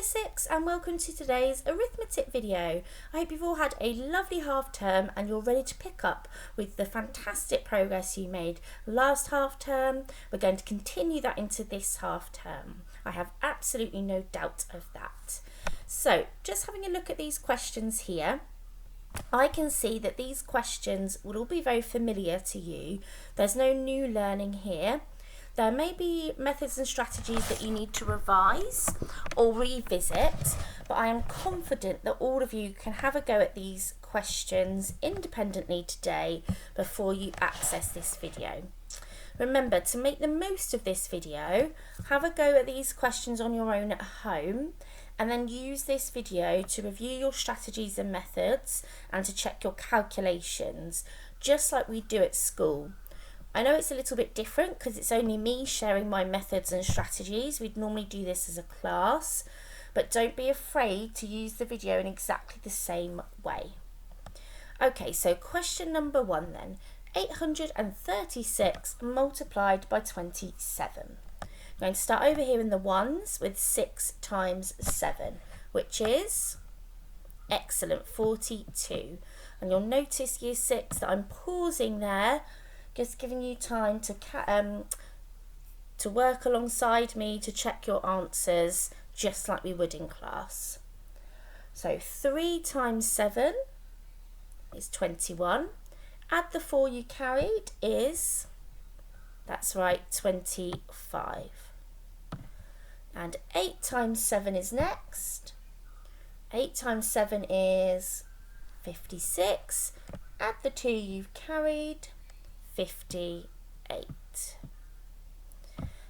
Year 6 and welcome to today's arithmetic video. I hope you've all had a lovely half term and you're ready to pick up with the fantastic progress you made last half term. We're going to continue that into this half term. I have absolutely no doubt of that. So just having a look at these questions here, I can see that these questions will all be very familiar to you. There's no new learning here. There may be methods and strategies that you need to revise or revisit, but I am confident that all of you can have a go at these questions independently today before you access this video. Remember to make the most of this video, have a go at these questions on your own at home, and then use this video to review your strategies and methods and to check your calculations, just like we do at school. I know it's a little bit different because it's only me sharing my methods and strategies. We'd normally do this as a class, but don't be afraid to use the video in exactly the same way. Okay, so question number 1 then. 836 multiplied by 27. I'm going to start over here in the ones with 6 times 7, which is, excellent, 42. And you'll notice Year 6 that I'm pausing there, just giving you time to work alongside me to check your answers, just like we would in class. So 3 times 7 is 21. Add the 4 you carried is, that's right, 25. And 8 times 7 is next. 8 times 7 is 56. Add the 2 you've carried, 58.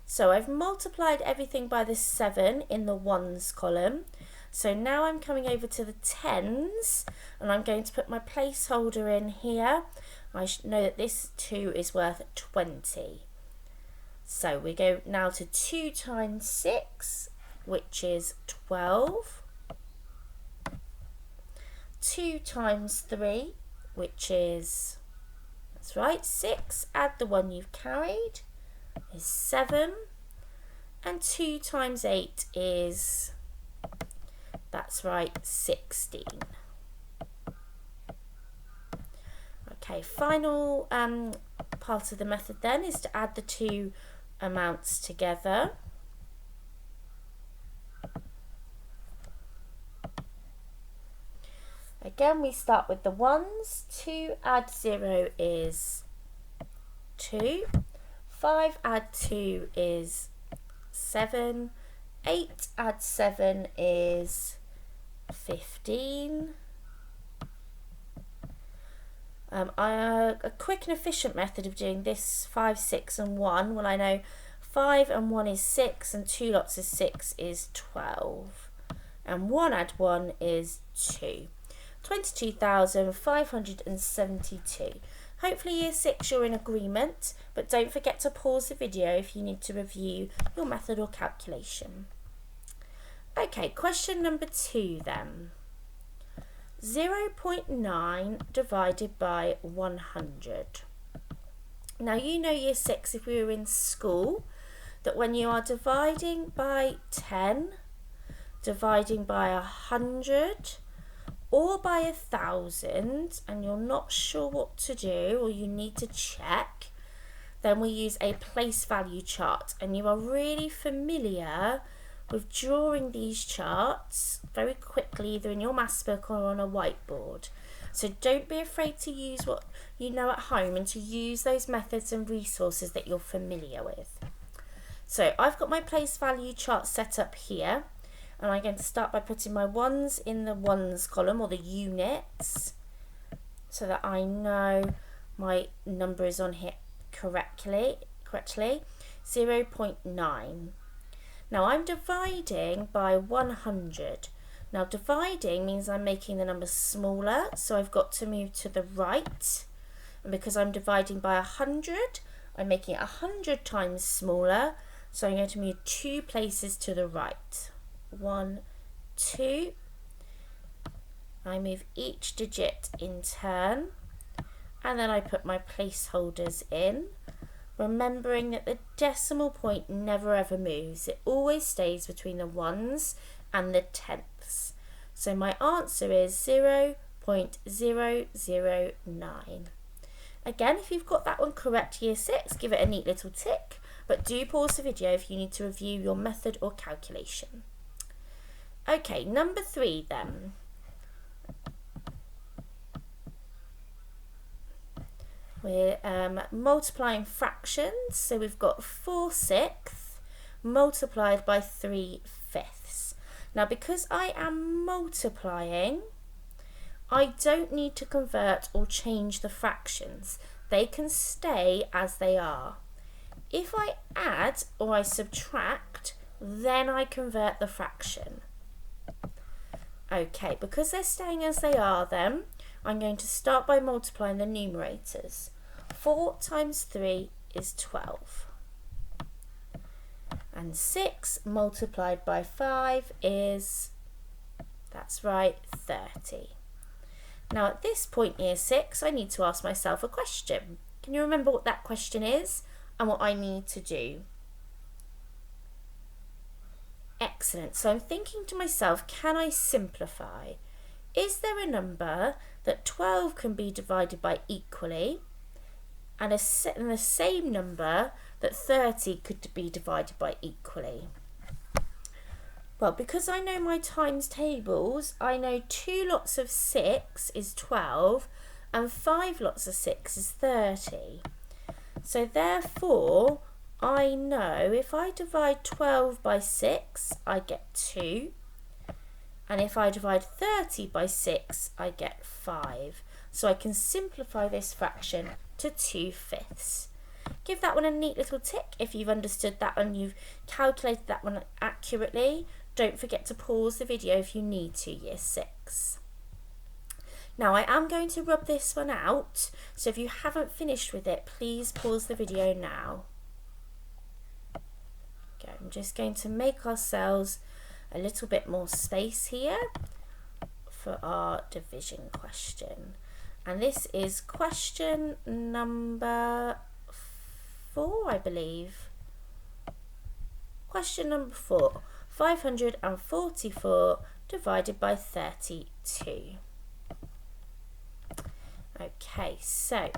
So I've multiplied everything by the 7 in the ones column. So now I'm coming over to the tens and I'm going to put my placeholder in here. I know that this 2 is worth 20. So we go now to 2 times 6, which is 12. 2 times 3, which is, that's right, 6. Add the 1 you've carried is 7. And 2 times 8 is, that's right, 16. Okay, final part of the method then is to add the 2 amounts together. Again, we start with the ones. 2 add 0 is 2. 5 add 2 is 7. 8 add 7 is 15. A quick and efficient method of doing this 5, 6 and 1, well I know 5 and 1 is 6 and 2 lots of 6 is 12. And 1 add 1 is 2. 22,572. Hopefully Year 6 you're in agreement, but don't forget to pause the video if you need to review your method or calculation. Okay, question number 2 then. 0.9 divided by 100. Now you know Year 6, if we were in school, that when you are dividing by 10, dividing by 100, or by 1,000, and you're not sure what to do or you need to check, then we use a place value chart. And you are really familiar with drawing these charts very quickly, either in your maths book or on a whiteboard. So don't be afraid to use what you know at home and to use those methods and resources that you're familiar with. So I've got my place value chart set up here. And I'm going to start by putting my ones in the ones column, or the units, so that I know my number is on here correctly. 0.9. Now I'm dividing by 100. Now dividing means I'm making the number smaller, so I've got to move to the right. And because I'm dividing by 100, I'm making it 100 times smaller, so I'm going to move 2 places to the right. 1, 2. I move each digit in turn, and then I put my placeholders in, remembering that the decimal point never ever moves. It always stays between the ones and the tenths. So my answer is 0.009. Again, if you've got that one correct, year 6, give it a neat little tick, but do pause the video if you need to review your method or calculation. Okay, number 3 then. We're multiplying fractions, so we've got 4/6 multiplied by 3/5. Now, because I am multiplying, I don't need to convert or change the fractions. They can stay as they are. If I add or I subtract, then I convert the fraction. Okay, because they're staying as they are then, I'm going to start by multiplying the numerators. 4 times 3 is 12. And 6 multiplied by 5 is, that's right, 30. Now at this point, year 6, I need to ask myself a question. Can you remember what that question is and what I need to do? Excellent. So I'm thinking to myself, can I simplify? Is there a number that 12 can be divided by equally and the same number that 30 could be divided by equally? Well, because I know my times tables, I know 2 lots of 6 is 12 and 5 lots of 6 is 30. So therefore, I know if I divide 12 by 6, I get 2. And if I divide 30 by 6, I get 5. So I can simplify this fraction to 2/5. Give that one a neat little tick if you've understood that and you've calculated that one accurately. Don't forget to pause the video if you need to, year 6. Now I am going to rub this one out, so if you haven't finished with it, please pause the video now. Okay, I'm just going to make ourselves a little bit more space here for our division question. And this is question number 4, I believe. Question number 4. 544 divided by 32. Okay, so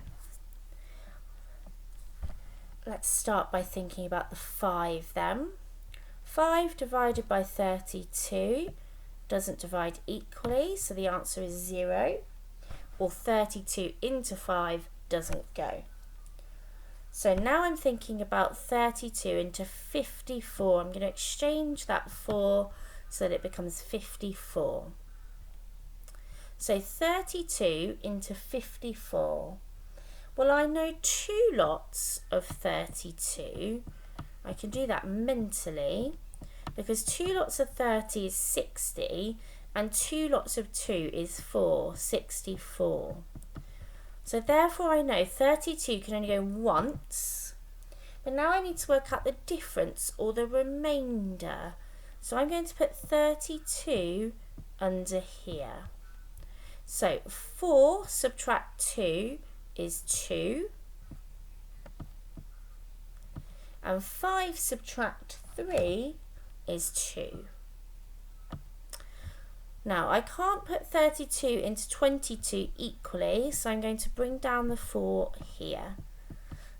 let's start by thinking about the 5 then. 5 divided by 32 doesn't divide equally, so the answer is 0. Or 32 into 5 doesn't go. So now I'm thinking about 32 into 54. I'm going to exchange that 4 so that it becomes 54. So 32 into 54. Well, I know 2 lots of 32. I can do that mentally because 2 lots of 30 is 60 and 2 lots of 2 is 4, 64. So therefore I know 32 can only go once, but now I need to work out the difference or the remainder. So I'm going to put 32 under here. So 4 subtract 2 is 2, and 5 subtract 3 is 2. Now I can't put 32 into 22 equally, so I'm going to bring down the 4 here.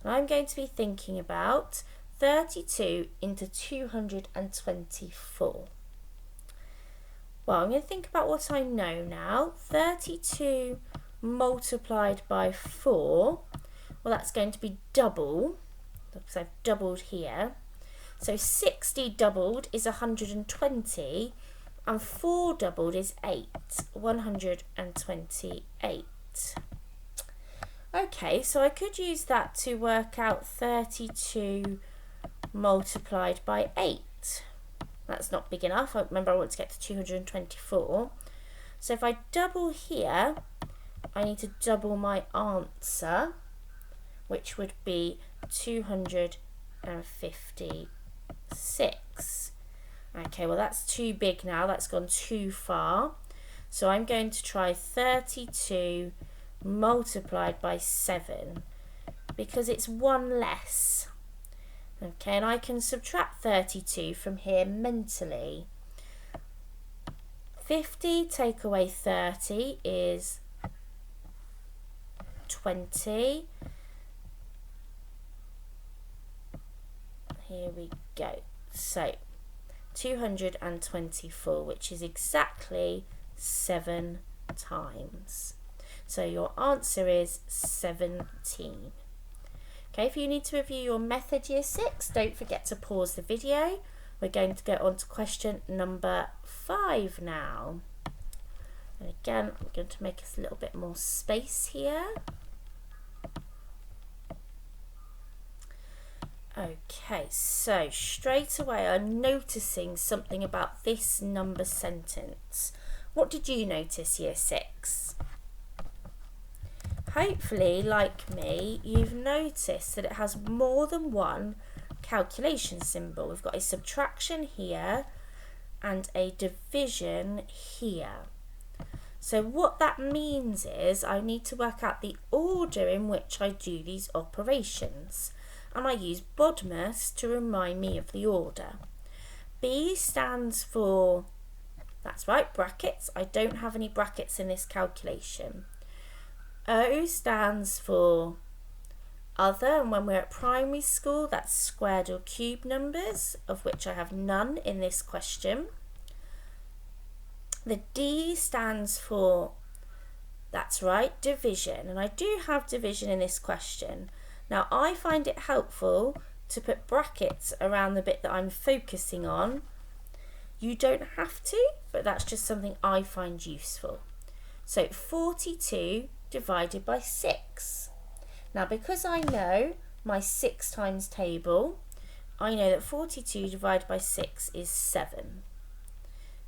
And I'm going to be thinking about 32 into 224. Well, I'm going to think about what I know now. 32 multiplied by 4, well that's going to be double, because I've doubled here. So 60 doubled is 120, and 4 doubled is 8, 128. Okay, so I could use that to work out 32 multiplied by 8. That's not big enough. Remember, I want to get to 224. So if I double here, I need to double my answer, which would be 256. Okay, well that's too big now. That's gone too far. So I'm going to try 32 multiplied by 7 because it's 1 less. Okay, and I can subtract 32 from here mentally. 50 take away 30 is 20. Here we go. So 224, which is exactly 7 times. So your answer is 17. Okay, if you need to review your method year 6, don't forget to pause the video. We're going to go on to question number 5 now. And again, I'm going to make us a little bit more space here. Okay, so straight away I'm noticing something about this number sentence. What did you notice, year 6? Hopefully, like me, you've noticed that it has more than one calculation symbol. We've got a subtraction here and a division here. So what that means is I need to work out the order in which I do these operations. And I use BODMAS to remind me of the order. B stands for, that's right, brackets. I don't have any brackets in this calculation. O stands for other, and when we're at primary school, that's squared or cube numbers, of which I have none in this question. The D stands for, that's right, division, and I do have division in this question. Now, I find it helpful to put brackets around the bit that I'm focusing on. You don't have to, but that's just something I find useful. So 42 divided by 6. Now, because I know my 6 times table, I know that 42 divided by 6 is 7.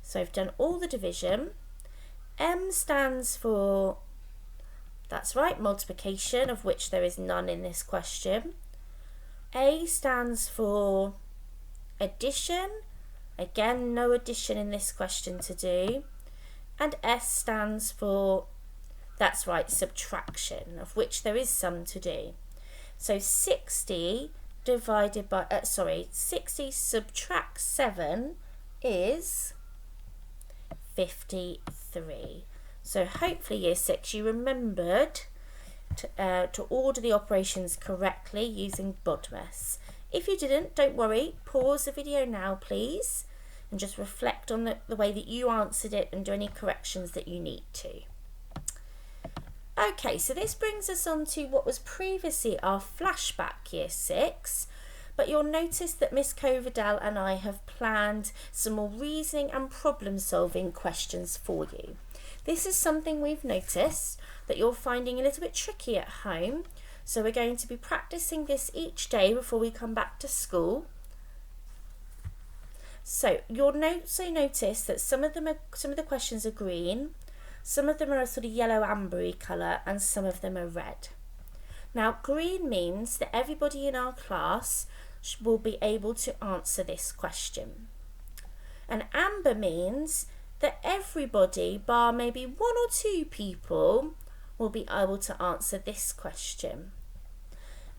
So I've done all the division. M stands for, that's right, multiplication, of which there is none in this question. A stands for addition. Again, no addition in this question to do. And S stands for, that's right, subtraction, of which there is some to do. So 60 divided by, 60 subtract 7 is 53. So hopefully year 6 you remembered to order the operations correctly using BODMAS. If you didn't, don't worry, pause the video now please and just reflect on the way that you answered it and do any corrections that you need to. Okay, so this brings us on to what was previously our flashback year 6, but you'll notice that Miss Coverdale and I have planned some more reasoning and problem solving questions for you. This is something we've noticed that you're finding a little bit tricky at home, so we're going to be practicing this each day before we come back to school. So you'll also notice that some of the questions are green, some of them are a sort of yellow ambery colour, and some of them are red. Now green means that everybody in our class will be able to answer this question. And amber means that everybody, bar maybe 1 or 2 people, will be able to answer this question.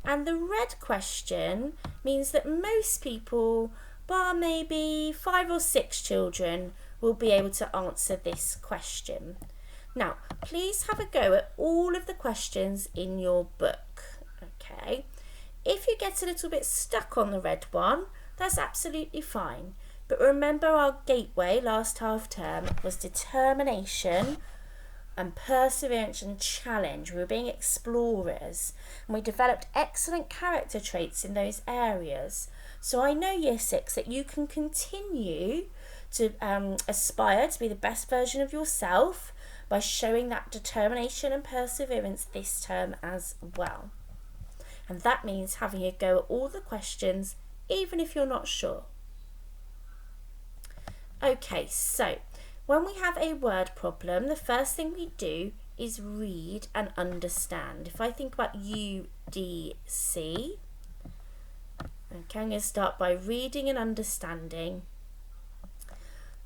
And the red question means that most people, bar maybe 5 or 6 children, will be able to answer this question. Now, please have a go at all of the questions in your book, okay? If you get a little bit stuck on the red one, that's absolutely fine. But remember our gateway last half term was determination and perseverance and challenge. We were being explorers and we developed excellent character traits in those areas. So I know year 6 that you can continue to aspire to be the best version of yourself by showing that determination and perseverance this term as well. And that means having a go at all the questions even if you're not sure. Okay, so when we have a word problem, the first thing we do is read and understand. If I think about UDC, okay, I'm going to start by reading and understanding.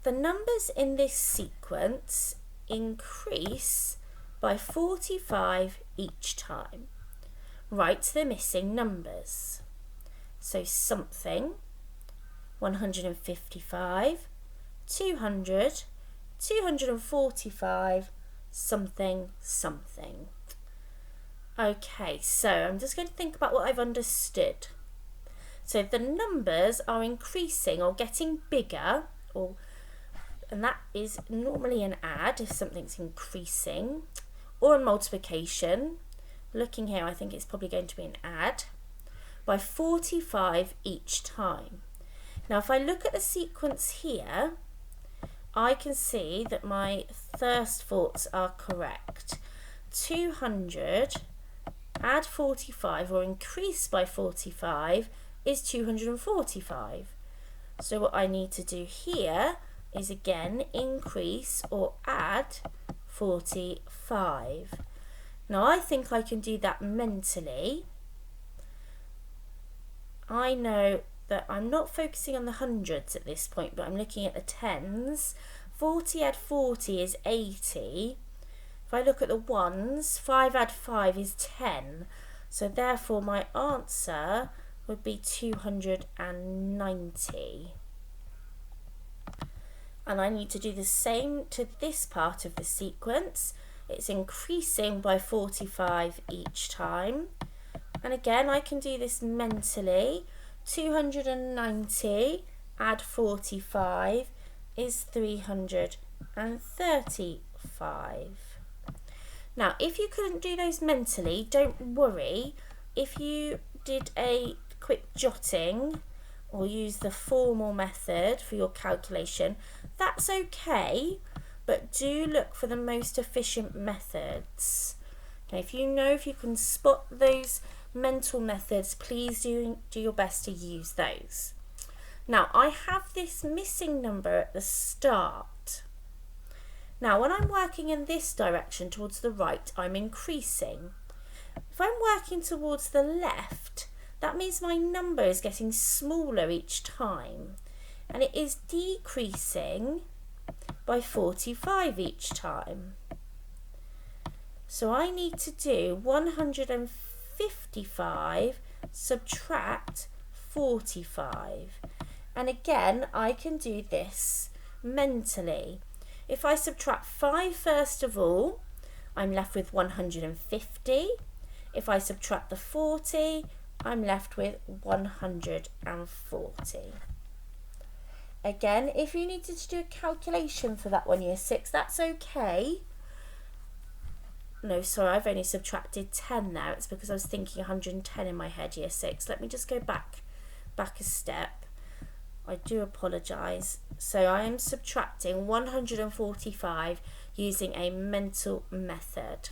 The numbers in this sequence increase by 45 each time. Write the missing numbers. So something, 155, 200, 245 something something. Okay, so I'm just going to think about what I've understood. So the numbers are increasing or getting bigger, and that is normally an add if something's increasing, or a multiplication. Looking here, I think it's probably going to be an add, by 45 each time. Now if I look at the sequence here, I can see that my first thoughts are correct. 200 add 45 or increase by 45 is 245. So what I need to do here is again increase or add 45. Now I think I can do that mentally. I know that I'm not focusing on the hundreds at this point, but I'm looking at the tens. 40 add 40 is 80. If I look at the ones, 5 add 5 is 10. So therefore my answer would be 290. And I need to do the same to this part of the sequence. It's increasing by 45 each time. And again, I can do this mentally. 290 add 45 is 335. Now, if you couldn't do those mentally, don't worry. If you did a quick jotting or use the formal method for your calculation, that's okay, but do look for the most efficient methods. Okay, if you can spot those mental methods, please do your best to use those. Now, I have this missing number at the start. Now, when I'm working in this direction towards the right, I'm increasing. If I'm working towards the left, that means my number is getting smaller each time, and it is decreasing by 45 each time. So I need to do 155 subtract 45. And again, I can do this mentally. If I subtract 5 first of all, I'm left with 150. If I subtract the 40, I'm left with 140. Again, if you needed to do a calculation for that one, year 6, that's okay. No, sorry, I've only subtracted 10 there. It's because I was thinking 110 in my head, year 6. Let me just go back a step. I do apologise. So I am subtracting 145 using a mental method.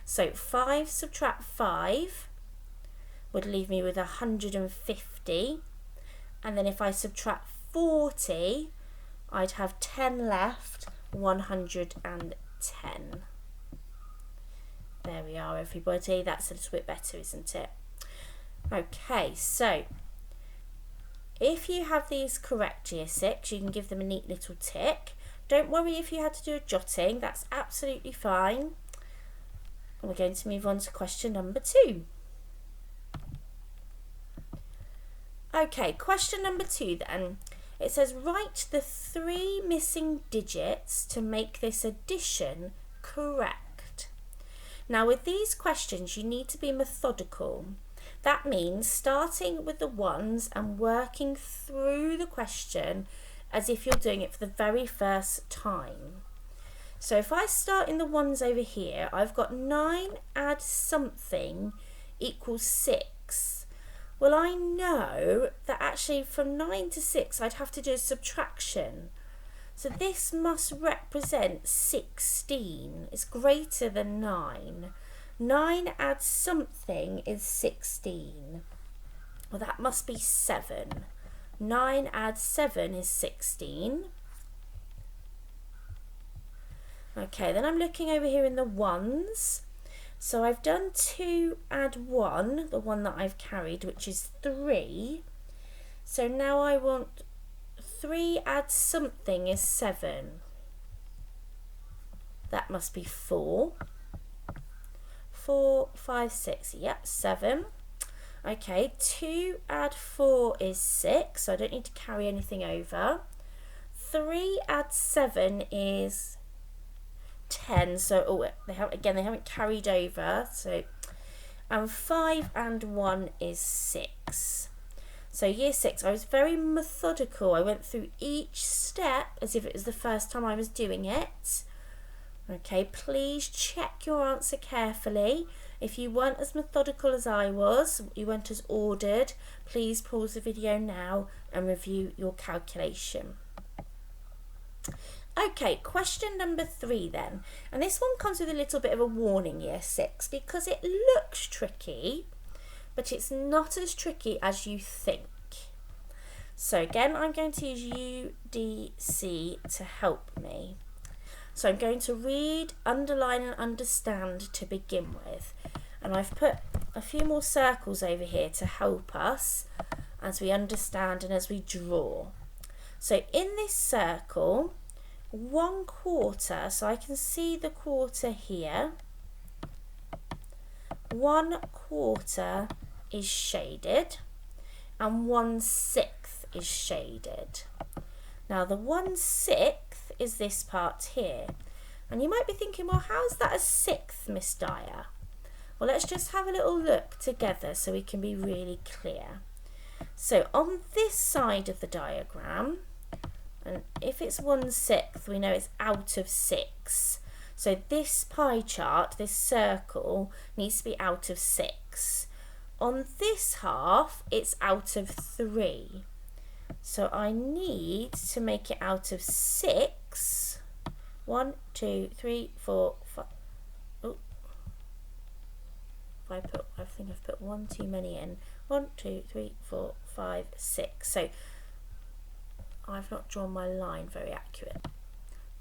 So 5 subtract 5 would leave me with 150. And then if I subtract 40, I'd have 10 left, 110. There we are, everybody. That's a little bit better, isn't it? Okay, so if you have these correct, year 6, you can give them a neat little tick. Don't worry if you had to do a jotting, that's absolutely fine. And we're going to move on to question number 2. Okay, question number 2 then. It says, write the 3 missing digits to make this addition correct. Now with these questions, you need to be methodical. That means starting with the ones and working through the question as if you're doing it for the very first time. So if I start in the ones over here, I've got 9 add something equals 6. Well, I know that actually from 9 to 6 I'd have to do a subtraction. So this must represent 16. It's greater than 9. 9 add something is 16. Well, that must be 7. 9 add 7 is 16. Okay, then I'm looking over here in the ones. So I've done 2 add 1, the one that I've carried, which is 3. So now I want 3 add something is 7. That must be 4. 4, 5, 6, yep, 7. Okay, 2 add 4 is 6, so I don't need to carry anything over. 3 add 7 is 10, so they haven't carried over, so, and 5 and 1 is 6. So year 6, I was very methodical. I went through each step as if it was the first time I was doing it. Okay, please check your answer carefully. If you weren't as methodical as I was, you weren't as ordered, please pause the video now and review your calculation. Okay, question number 3 then. And this one comes with a little bit of a warning, year 6, because it looks tricky, but it's not as tricky as you think. So again, I'm going to use UDC to help me. So I'm going to read, underline and understand to begin with. And I've put a few more circles over here to help us as we understand and as we draw. So in this circle, 1/4, so I can see the quarter here, 1/4 is shaded and 1/6 is shaded. Now the 1/6 is this part here, and you might be thinking, well, how's that a 1/6, Miss Dyer? Well, let's just have a little look together so we can be really clear. So on this side of the diagram, and if it's 1/6, we know it's out of 6. So this pie chart, this circle, needs to be out of 6. On this half, it's out of 3. So I need to make it out of 6. 1, 2, 3, 4, 5. Oh, I think I've put one too many in. 1, 2, 3, 4, 5, 6. So I've not drawn my line very accurate.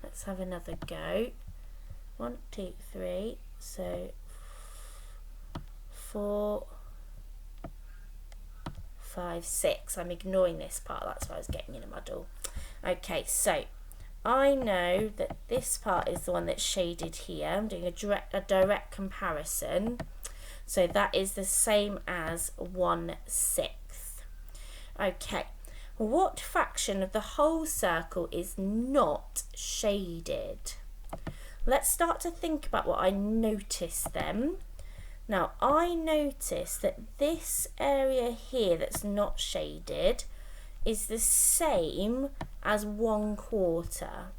Let's have another go. 1, 2, 3. So 4, 5, 6. I'm ignoring this part, that's why I was getting in a muddle. Okay, so I know that this part is the one that's shaded here. I'm doing a direct comparison. So that is the same as 1/6. Okay, what fraction of the whole circle is not shaded? Let's start to think about what I noticed then. Now, I notice that this area here that's not shaded is the same as 1/4.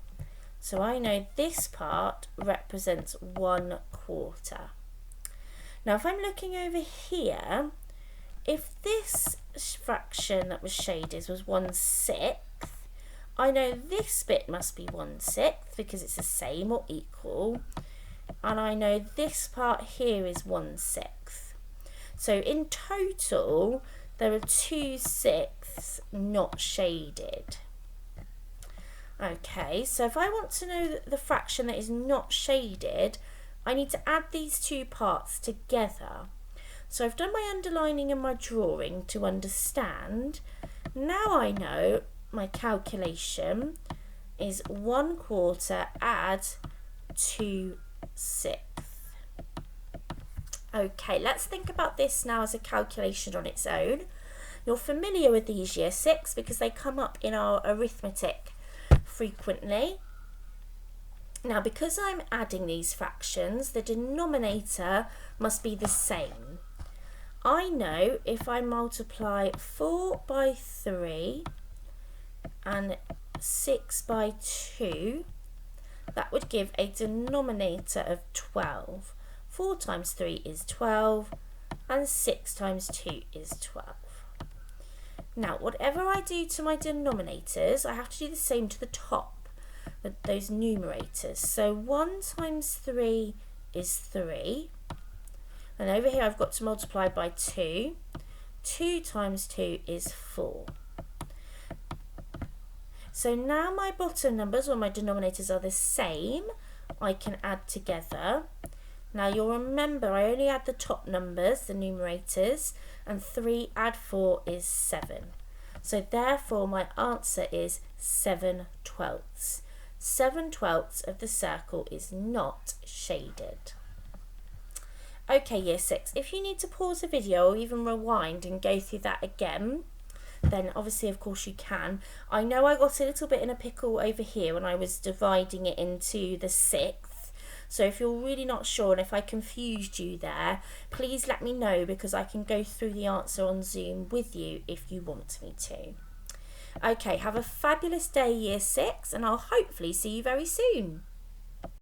So I know this part represents 1/4. Now, if I'm looking over here, if this fraction that was shaded was 1/6, I know this bit must be 1/6 because it's the same or equal. And I know this part here is 1/6. So in total, there are 2/6 not shaded. Okay, so if I want to know the fraction that is not shaded, I need to add these two parts together. So I've done my underlining and my drawing to understand. Now I know my calculation is 1/4 add 2/6. Okay, let's think about this now as a calculation on its own. You're familiar with these year 6 because they come up in our arithmetic frequently. Now, because I'm adding these fractions, the denominator must be the same. I know if I multiply 4 by 3 and 6 by 2, that would give a denominator of 12. 4 times 3 is 12, and 6 times 2 is 12. Now, whatever I do to my denominators, I have to do the same to the top, with those numerators. So 1 times 3 is 3. And over here I've got to multiply by 2. 2 times 2 is 4. So now my bottom numbers, or my denominators, are the same. I can add together. Now you'll remember I only add the top numbers, the numerators, and 3 add 4 is 7. So therefore my answer is 7/12. 7/12 of the circle is not shaded. Okay, year 6, if you need to pause the video or even rewind and go through that again, then obviously of course you can. I know I got a little bit in a pickle over here when I was dividing it into the 6th, So if you're really not sure and if I confused you there, please let me know, because I can go through the answer on Zoom with you if you want me to. Okay, have a fabulous day, Year 6, and I'll hopefully see you very soon.